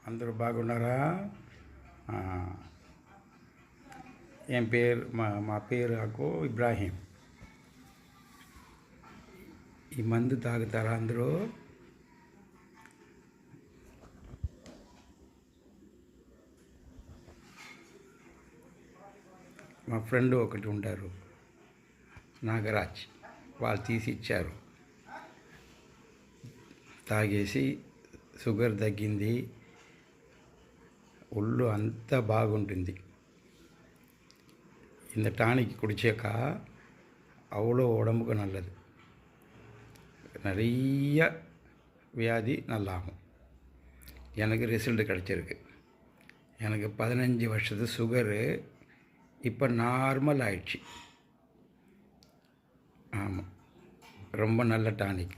అందరూ బాగున్నారా? ఏం పేరు? మా పేరు ఇబ్రాహీం. ఈ మందు తాగుతారా అందరూ? మా ఫ్రెండ్ ఒకటి ఉంటారు, నాగరాజ్, వాళ్ళు తీసి ఇచ్చారు. తాగేసి షుగర్ తగ్గింది, ఒళ్ళు అంతా బాగుంటుంది. இந்த டானிக் குடிச்சாக்கா அவ்வளோ உடம்புக்கு நல்லது. நிறைய வியாதி நல்லாகும். எனக்கு ரிசல்ட்டு கிடச்சிருக்கு. எனக்கு 15 வருஷத்து சுகரு இப்போ நார்மல் ஆயிடுச்சு. ஆமாம், ரொம்ப நல்ல டானிக்.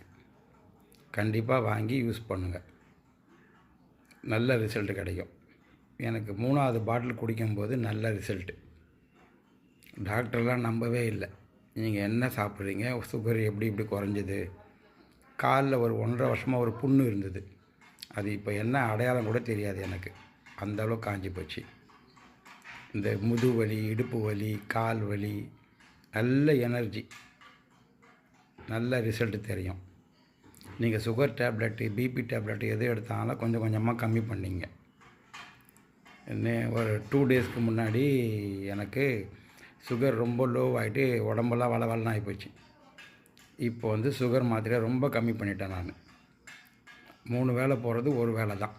கண்டிப்பாக வாங்கி யூஸ் பண்ணுங்கள், நல்ல ரிசல்ட்டு கிடைக்கும். எனக்கு 3வது பாட்டில் குடிக்கும்போது நல்ல ரிசல்ட்டு. டாக்டர்லாம் நம்பவே இல்லை. நீங்கள் என்ன சாப்பிட்றீங்க, சுகர் எப்படி குறைஞ்சது? காலில் ஒரு 1.5 வருஷமாக ஒரு புண்ணு இருந்தது. அது இப்போ என்ன அடையாளம் கூட தெரியாது எனக்கு, அந்தளவுக்கு காஞ்சி போச்சு. இந்த முதுவலி, இடுப்பு வலி, கால் வலி, நல்ல எனர்ஜி, நல்ல ரிசல்ட்டு தெரியும். நீங்கள் சுகர் டேப்லெட்டு, பிபி டேப்லெட்டு எது எடுத்தாலும் கொஞ்சம் கொஞ்சமாக கம்மி பண்ணிங்க. ஒரு 2 டேஸ்க்கு முன்னாடி எனக்கு சுகர் ரொம்ப லோவாகிட்டு உடம்பெல்லாம் வளவலன்னு ஆகிப்போச்சு. இப்போ சுகர் மாத்திரை ரொம்ப கம்மி பண்ணிட்டேன் நான். 3 வேளை போகிறது 1 வேளை தான்.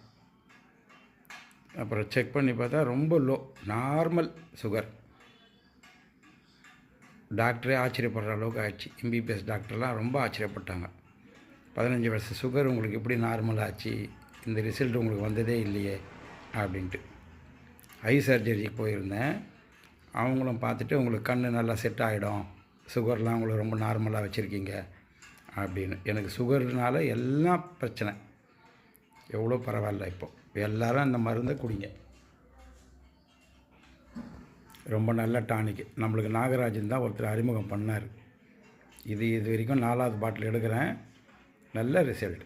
அப்புறம் செக் பண்ணி பார்த்தா ரொம்ப லோ, நார்மல் சுகர். டாக்டரே ஆச்சரியப்படுற அளவுக்கு ஆச்சு. எம்பிபிஎஸ் டாக்டர்லாம் ரொம்ப ஆச்சரியப்பட்டாங்க. 15 வருஷம் சுகர் உங்களுக்கு எப்படி நார்மல் ஆச்சு, இந்த ரிசல்ட் உங்களுக்கு வந்ததே இல்லையே அப்படின்ட்டு. ஐ சர்ஜரிக்கு போயிருந்தேன். அவங்களும் பார்த்துட்டு உங்களுக்கு கண் நல்லா செட் ஆகிடும், சுகர்லாம் உங்களுக்கு ரொம்ப நார்மலாக வச்சுருக்கீங்க அப்படின்னு. எனக்கு சுகர்னால எல்லாம் பிரச்சனை எவ்வளோ பரவாயில்ல. இப்போது எல்லோரும் அந்த மருந்தை குடிங்க. ரொம்ப நல்ல டானிக்கு. நம்மளுக்கு நாகராஜன் தான் ஒருத்தர் அறிமுகம் பண்ணார். இது வரைக்கும் 4வது பாட்டில் எடுக்கிறேன். நல்ல ரிசல்ட்.